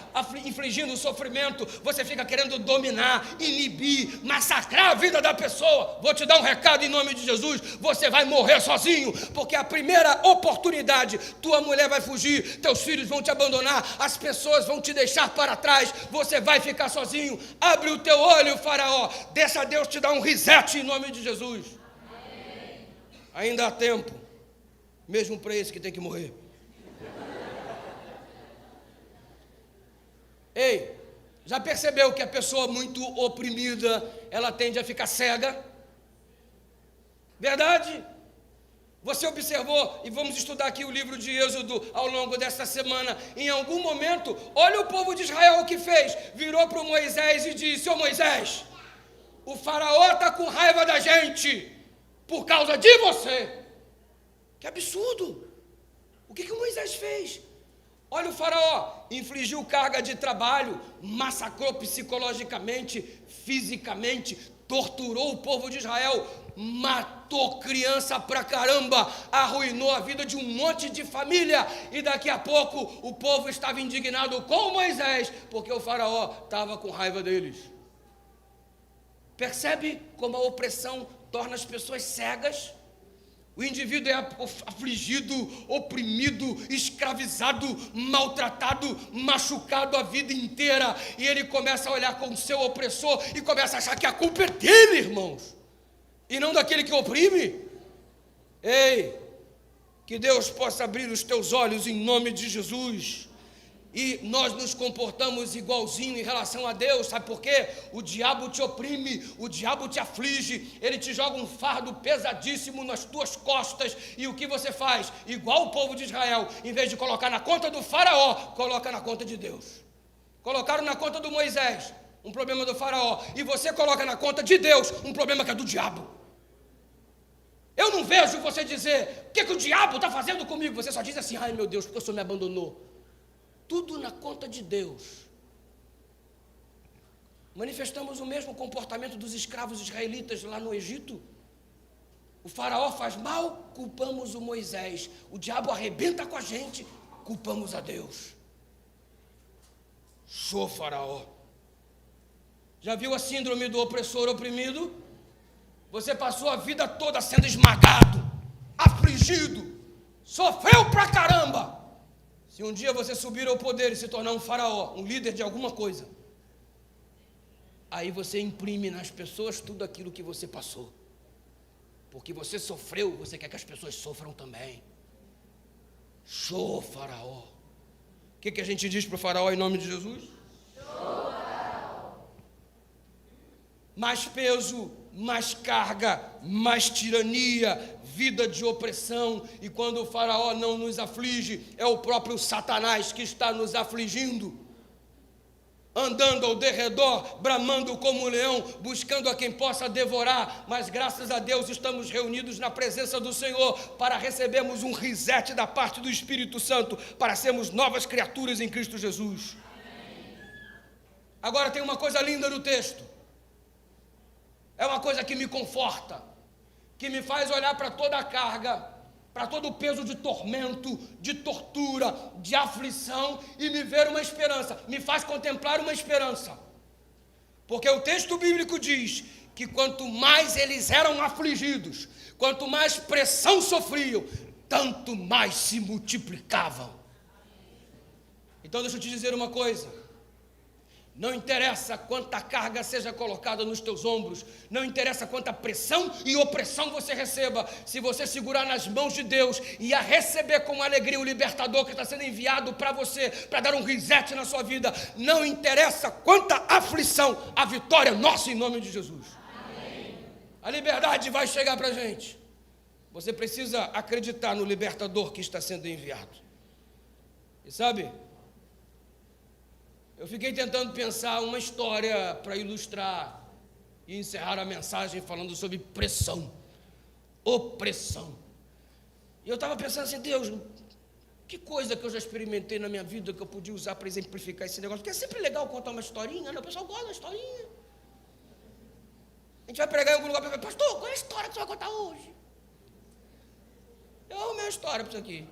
infligindo sofrimento, você fica querendo dominar, inibir, massacrar a vida da pessoa. Vou te dar um recado em nome de Jesus: você vai morrer sozinho, porque a primeira oportunidade, tua mulher vai fugir, teus filhos vão te abandonar, as pessoas vão te deixar para trás, você vai ficar sozinho. Abre o teu olho, faraó, deixa Deus te dar um reset em nome de Jesus. Ainda há tempo, mesmo para esse que tem que morrer. Ei, já percebeu que a pessoa muito oprimida, ela tende a ficar cega? Verdade? Você observou, e vamos estudar aqui o livro de Êxodo ao longo desta semana, em algum momento, olha o povo de Israel o que fez, virou para o Moisés e disse: ô Moisés, o faraó está com raiva da gente, por causa de você. Que absurdo. O que o Moisés fez? Olha o faraó, infligiu carga de trabalho, massacrou psicologicamente, fisicamente, torturou o povo de Israel, matou criança pra caramba, arruinou a vida de um monte de família, e daqui a pouco o povo estava indignado com Moisés, porque o faraó estava com raiva deles. Percebe como a opressão torna as pessoas cegas? O indivíduo é afligido, oprimido, escravizado, maltratado, machucado a vida inteira, e ele começa a olhar com o seu opressor e começa a achar que a culpa é dele, irmãos, e não daquele que oprime. Ei, que Deus possa abrir os teus olhos em nome de Jesus. E nós nos comportamos igualzinho em relação a Deus, sabe por quê? O diabo te oprime, o diabo te aflige, ele te joga um fardo pesadíssimo nas tuas costas, e o que você faz? Igual o povo de Israel, em vez de colocar na conta do faraó, coloca na conta de Deus. Colocaram na conta do Moisés um problema do faraó, e você coloca na conta de Deus um problema que é do diabo. Eu não vejo você dizer, o que o diabo está fazendo comigo? Você só diz assim, ai meu Deus, porque o Senhor me abandonou. Tudo na conta de Deus. Manifestamos o mesmo comportamento dos escravos israelitas lá no Egito. O faraó faz mal, culpamos o Moisés. O diabo arrebenta com a gente, culpamos a Deus. Show, faraó. Já viu a síndrome do opressor oprimido? Você passou a vida toda sendo esmagado, afligido, sofreu pra caramba. Se um dia você subir ao poder e se tornar um faraó, um líder de alguma coisa, aí você imprime nas pessoas tudo aquilo que você passou. Porque você sofreu, você quer que as pessoas sofram também. Show, faraó. O que a gente diz para o faraó em nome de Jesus? Show, faraó. Mais peso, mais carga, mais tirania, vida de opressão, e quando o faraó não nos aflige, é o próprio Satanás que está nos afligindo, andando ao derredor, bramando como um leão, buscando a quem possa devorar, mas graças a Deus estamos reunidos na presença do Senhor, para recebermos um reset da parte do Espírito Santo, para sermos novas criaturas em Cristo Jesus. Agora tem uma coisa linda no texto, é uma coisa que me conforta, que me faz olhar para toda a carga, para todo o peso de tormento, de tortura, de aflição, e me ver uma esperança, me faz contemplar uma esperança. Porque o texto bíblico diz que quanto mais eles eram afligidos, quanto mais pressão sofriam, tanto mais se multiplicavam. Então deixa eu te dizer uma coisa. Não interessa quanta carga seja colocada nos teus ombros, não interessa quanta pressão e opressão você receba, se você segurar nas mãos de Deus e a receber com alegria o libertador que está sendo enviado para você, para dar um reset na sua vida, não interessa quanta aflição, a vitória é nossa em nome de Jesus. Amém. A liberdade vai chegar para a gente. Você precisa acreditar no libertador que está sendo enviado. E sabe, eu fiquei tentando pensar uma história para ilustrar e encerrar a mensagem falando sobre pressão, opressão. E eu estava pensando assim, Deus, que coisa que eu já experimentei na minha vida que eu podia usar para exemplificar esse negócio, porque é sempre legal contar uma historinha, né? O pessoal gosta da historinha. A gente vai pregar em algum lugar e pergunta, pastor, qual é a história que você vai contar hoje? Eu arrumei uma história para isso aqui.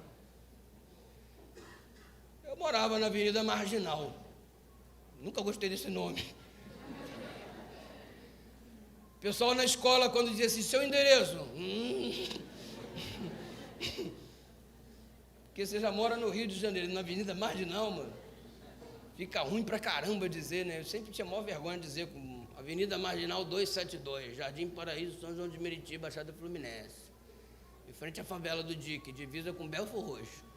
Eu morava na Avenida Marginal. Nunca gostei desse nome. O pessoal na escola, quando dizia assim, seu endereço. Porque você já mora no Rio de Janeiro, na Avenida Marginal, mano. Fica ruim pra caramba dizer, né? Eu sempre tinha maior vergonha de dizer Avenida Marginal 272, Jardim Paraíso, São João de Meriti, Baixada Fluminense. Em frente à favela do Dique, divisa com Belfor Roxo.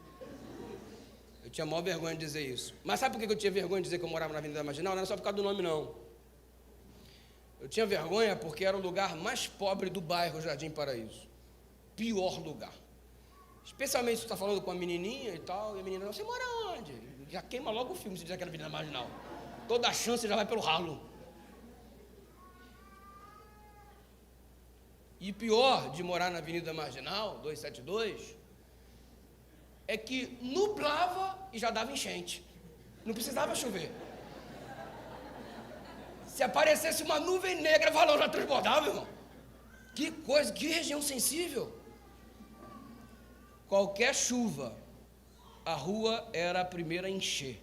Eu tinha maior vergonha de dizer isso. Mas sabe por que eu tinha vergonha de dizer que eu morava na Avenida Marginal? Não era só por causa do nome, não. Eu tinha vergonha porque era o lugar mais pobre do bairro Jardim Paraíso. Pior lugar. Especialmente se você está falando com a menininha e tal, e a menina, você mora onde? Já queima logo o filme se dizer que era Avenida Marginal. Toda a chance já vai pelo ralo. E pior de morar na Avenida Marginal, 272... é que nublava e já dava enchente. Não precisava chover. Se aparecesse uma nuvem negra, o valão já transbordava, irmão. Que coisa, que região sensível. Qualquer chuva, a rua era a primeira a encher.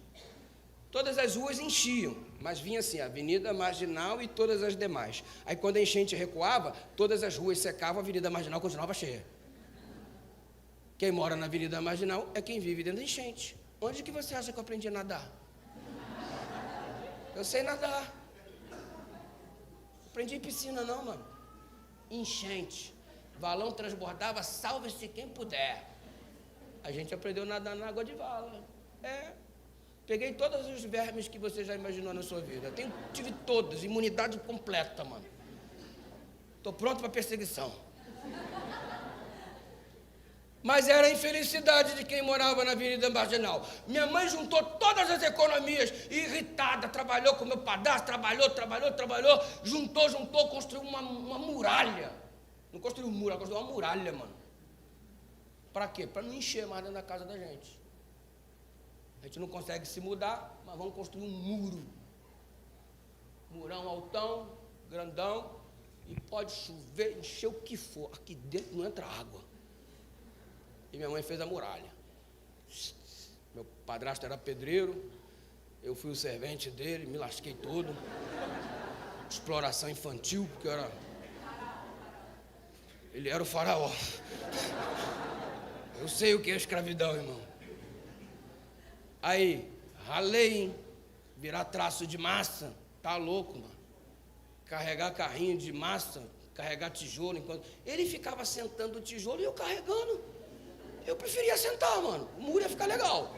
Todas as ruas enchiam, mas vinha assim, a Avenida Marginal e todas as demais. Aí quando a enchente recuava, todas as ruas secavam, a Avenida Marginal continuava cheia. Quem mora na Avenida Marginal é quem vive dentro da enchente. Onde que você acha que eu aprendi a nadar? Eu sei nadar. Aprendi em piscina não, mano. Enchente. Valão transbordava, salve-se quem puder. A gente aprendeu a nadar na água de vala. Peguei todos os vermes que você já imaginou na sua vida. Tive todos, imunidade completa, mano. Estou pronto para perseguição. Mas era a infelicidade de quem morava na Avenida Marginal. Minha mãe juntou todas as economias, irritada, trabalhou com meu padrasto, trabalhou, juntou, construiu uma muralha. Não construiu um muro, ela construiu uma muralha, mano. Para quê? Para não encher mais dentro da casa da gente. A gente não consegue se mudar, mas vamos construir um muro. Murão altão, grandão, e pode chover, encher o que for. Aqui dentro não entra água. E minha mãe fez a muralha. Meu padrasto era pedreiro, eu fui o servente dele, me lasquei todo. Exploração infantil, porque ele era o faraó. Eu sei o que é escravidão, irmão. Aí, ralei, hein? Virar traço de massa, tá louco, mano. Carregar carrinho de massa, carregar tijolo. Ele ficava sentando o tijolo e eu carregando. Eu preferia sentar, mano. O muro ia ficar legal.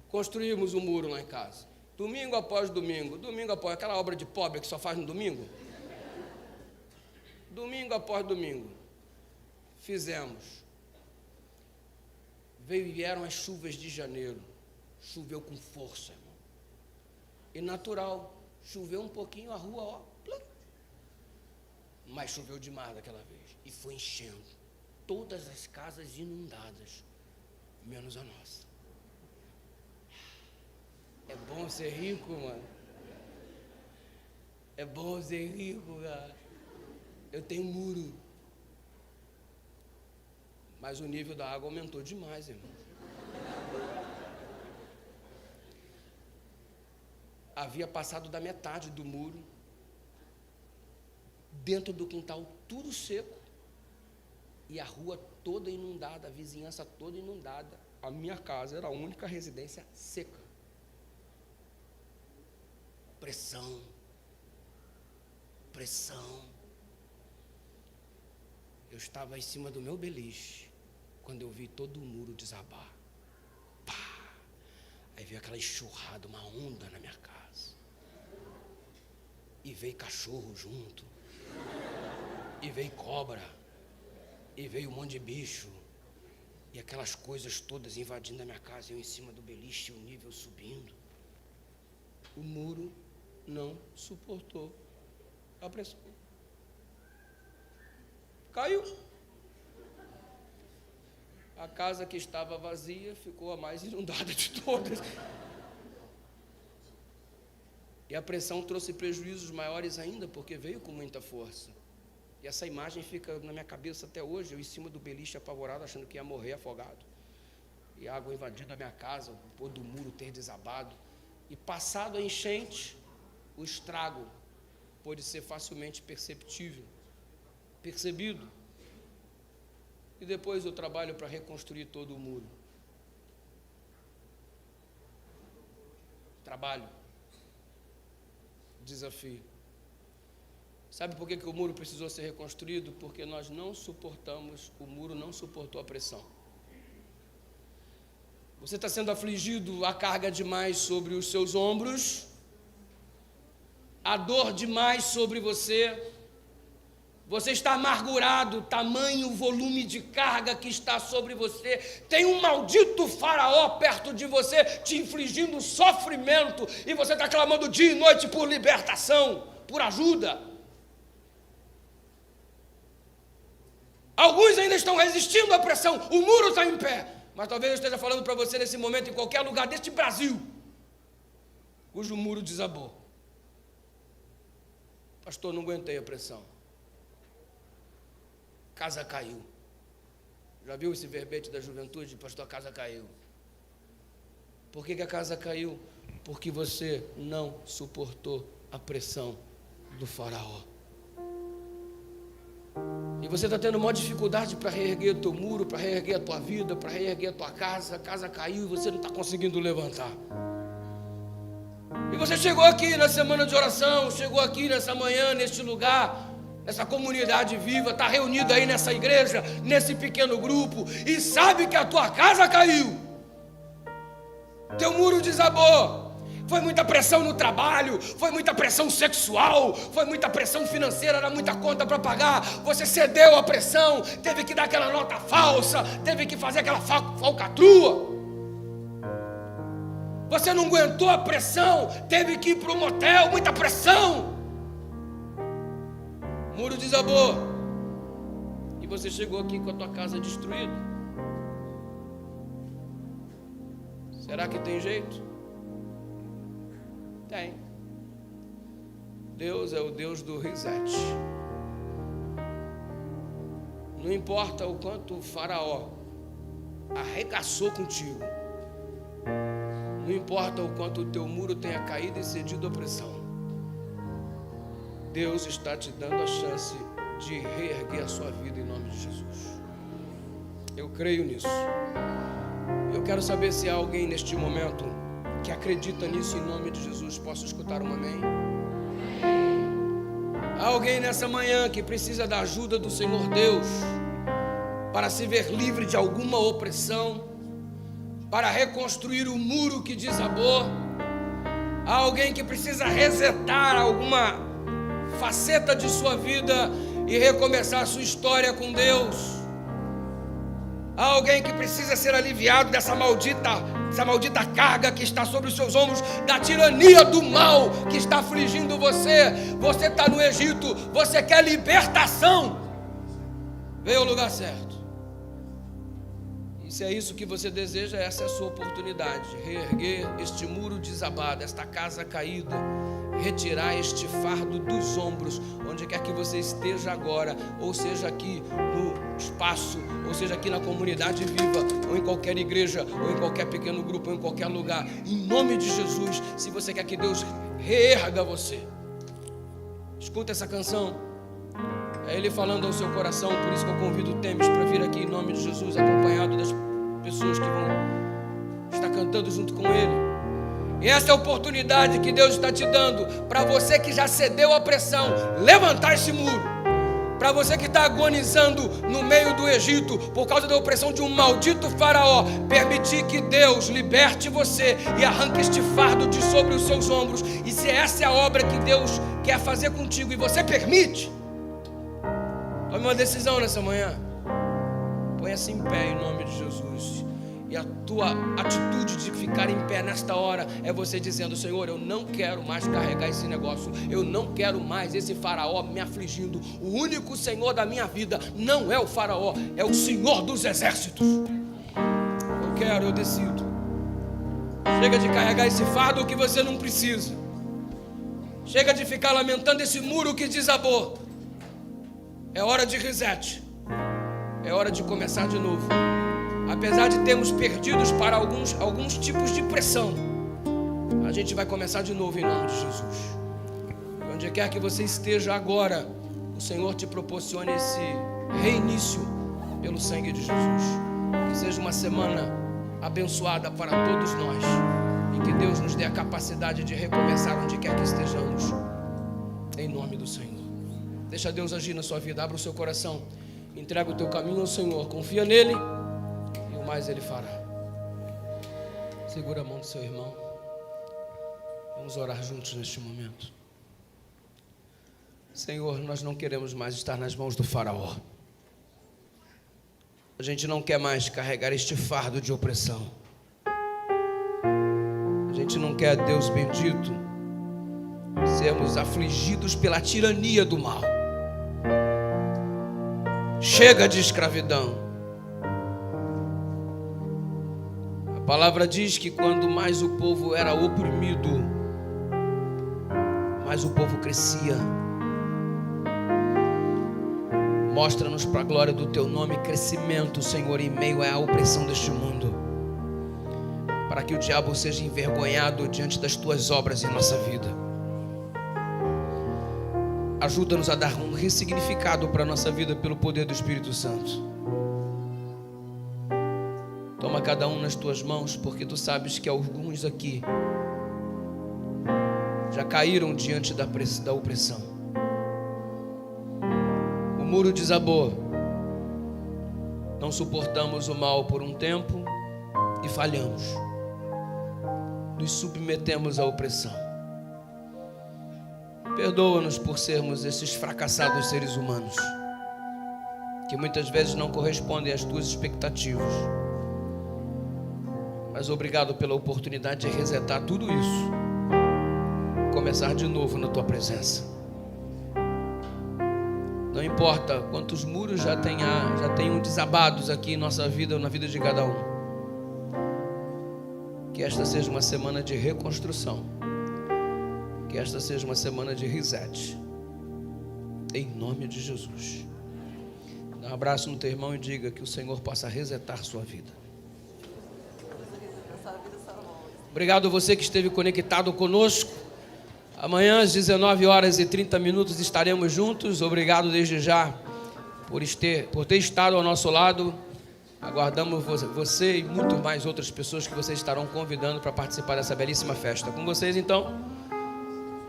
Construímos um muro lá em casa. Domingo após domingo, aquela obra de pobre que só faz no domingo. Domingo após domingo, fizemos. Vieram as chuvas de janeiro, choveu com força, irmão. E natural, choveu um pouquinho, a rua, ó, plum. Mas choveu demais daquela vez, e foi enchendo. Todas as casas inundadas, menos a nossa. É bom ser rico, mano. É bom ser rico, cara. Eu tenho um muro. Mas o nível da água aumentou demais, irmão. Havia passado da metade do muro. Dentro do quintal, tudo seco. E a rua toda inundada, a vizinhança toda inundada. A minha casa era a única residência seca. Pressão. Eu estava em cima do meu beliche, quando eu vi todo o muro desabar. Pá! Aí veio aquela enxurrada, uma onda na minha casa. E veio cachorro junto. E veio cobra. E veio um monte de bicho. E aquelas coisas todas invadindo a minha casa, eu em cima do beliche, o nível subindo. O muro não suportou a pressão. Caiu. A casa que estava vazia ficou a mais inundada de todas. E a pressão trouxe prejuízos maiores ainda, porque veio com muita força. E essa imagem fica na minha cabeça até hoje, eu em cima do beliche apavorado, achando que ia morrer afogado. E a água invadindo a minha casa, o do muro ter desabado. E passado a enchente, o estrago pôde ser facilmente perceptível, percebido. E depois o trabalho para reconstruir todo o muro. Trabalho. Desafio. Sabe por que o muro precisou ser reconstruído? Porque nós não suportamos, o muro não suportou a pressão. Você está sendo afligido, a carga demais sobre os seus ombros, a dor demais sobre você. Você está amargurado, tamanho volume de carga que está sobre você. Tem um maldito faraó perto de você, te infligindo sofrimento, e você está clamando dia e noite por libertação, por ajuda. Alguns ainda estão resistindo à pressão, o muro está em pé. Mas talvez eu esteja falando para você nesse momento, em qualquer lugar deste Brasil, cujo muro desabou. Pastor, não aguentei a pressão. Casa caiu. Já viu esse verbete da juventude? Pastor, a casa caiu. Por que a casa caiu? Porque você não suportou a pressão do faraó. E você está tendo maior dificuldade para reerguer o teu muro, para reerguer a tua vida, para reerguer a tua casa. A casa caiu e você não está conseguindo levantar. E você chegou aqui na semana de oração, chegou aqui nessa manhã, neste lugar, nessa comunidade viva, está reunido aí nessa igreja, nesse pequeno grupo, e sabe que a tua casa caiu. Teu muro desabou. Foi muita pressão no trabalho, foi muita pressão sexual, foi muita pressão financeira, era muita conta para pagar. Você cedeu à pressão, teve que dar aquela nota falsa, teve que fazer aquela falcatrua. Você não aguentou a pressão, teve que ir para um motel, muita pressão. O muro desabou. E você chegou aqui com a tua casa destruída. Será que tem jeito? Tem. Deus é o Deus do reset. Não importa o quanto o faraó arregaçou contigo, não importa o quanto o teu muro tenha caído e cedido à pressão, Deus está te dando a chance de reerguer a sua vida em nome de Jesus. Eu creio nisso. Eu quero saber se há alguém neste momento que acredita nisso em nome de Jesus. Posso escutar um amém? Há alguém nessa manhã que precisa da ajuda do Senhor Deus para se ver livre de alguma opressão, para reconstruir o muro que desabou. Há alguém que precisa resetar alguma faceta de sua vida e recomeçar a sua história com Deus. Há alguém que precisa ser aliviado dessa maldita carga que está sobre os seus ombros, da tirania do mal que está afligindo você. Você está no Egito, você quer libertação. Veio ao lugar certo. E se é isso que você deseja, essa é a sua oportunidade. Reerguer este muro desabado, esta casa caída, retirar este fardo dos ombros, onde quer que você esteja agora, ou seja aqui no espaço, ou seja aqui na comunidade viva, ou em qualquer igreja, ou em qualquer pequeno grupo, ou em qualquer lugar, em nome de Jesus. Se você quer que Deus reerga você, escuta essa canção, é Ele falando ao seu coração. Por isso que eu convido o Temes para vir aqui em nome de Jesus, acompanhado das pessoas que vão estar cantando junto com Ele. E essa é a oportunidade que Deus está te dando para você que já cedeu à pressão, levantar esse muro. Para você que está agonizando no meio do Egito por causa da opressão de um maldito faraó, permitir que Deus liberte você e arranque este fardo de sobre os seus ombros. E se essa é a obra que Deus quer fazer contigo e você permite, tome uma decisão nessa manhã. Ponha-se em pé em nome de Jesus. E a tua atitude de ficar em pé nesta hora é você dizendo: Senhor, eu não quero mais carregar esse negócio, eu não quero mais esse faraó me afligindo. O único Senhor da minha vida não é o faraó, é o Senhor dos exércitos. Eu decido. Chega de carregar esse fardo que você não precisa. Chega de ficar lamentando esse muro que desabou. É hora de reset. É hora de começar de novo. Apesar de termos perdidos para alguns tipos de pressão, a gente vai começar de novo em nome de Jesus. E onde quer que você esteja agora, o Senhor te proporcione esse reinício pelo sangue de Jesus. Que seja uma semana abençoada para todos nós e que Deus nos dê a capacidade de recomeçar onde quer que estejamos, em nome do Senhor. Deixa Deus agir na sua vida. Abra o seu coração, entrega o teu caminho ao Senhor, confia nele, mais Ele fará. Segura a mão do seu irmão. Vamos orar juntos neste momento. Senhor, nós não queremos mais estar nas mãos do faraó. A gente não quer mais carregar este fardo de opressão. A gente não quer, Deus bendito, sermos afligidos pela tirania do mal. Chega de escravidão. A palavra diz que quando mais o povo era oprimido, mais o povo crescia. Mostra-nos para a glória do Teu nome crescimento, Senhor, em meio à opressão deste mundo, para que o diabo seja envergonhado diante das Tuas obras em nossa vida. Ajuda-nos a dar um ressignificado para a nossa vida pelo poder do Espírito Santo. Toma cada um nas Tuas mãos, porque Tu sabes que alguns aqui já caíram diante da opressão. O muro desabou. Não suportamos o mal por um tempo e falhamos. Nos submetemos à opressão. Perdoa-nos por sermos esses fracassados seres humanos, que muitas vezes não correspondem às Tuas expectativas. Mas obrigado pela oportunidade de resetar tudo isso, começar de novo na Tua presença. Não importa quantos muros já tenham desabados aqui em nossa vida ou na vida de cada um, que esta seja uma semana de reconstrução, que esta seja uma semana de reset, em nome de Jesus. Dá um abraço no teu irmão e diga que o Senhor possa resetar sua vida. Obrigado a você que esteve conectado conosco. Amanhã às 19h30 estaremos juntos. Obrigado desde já por ter estado ao nosso lado. Aguardamos você e muito mais outras pessoas que vocês estarão convidando para participar dessa belíssima festa. Com vocês então,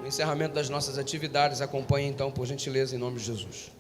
o encerramento das nossas atividades. Acompanhe então, por gentileza, em nome de Jesus.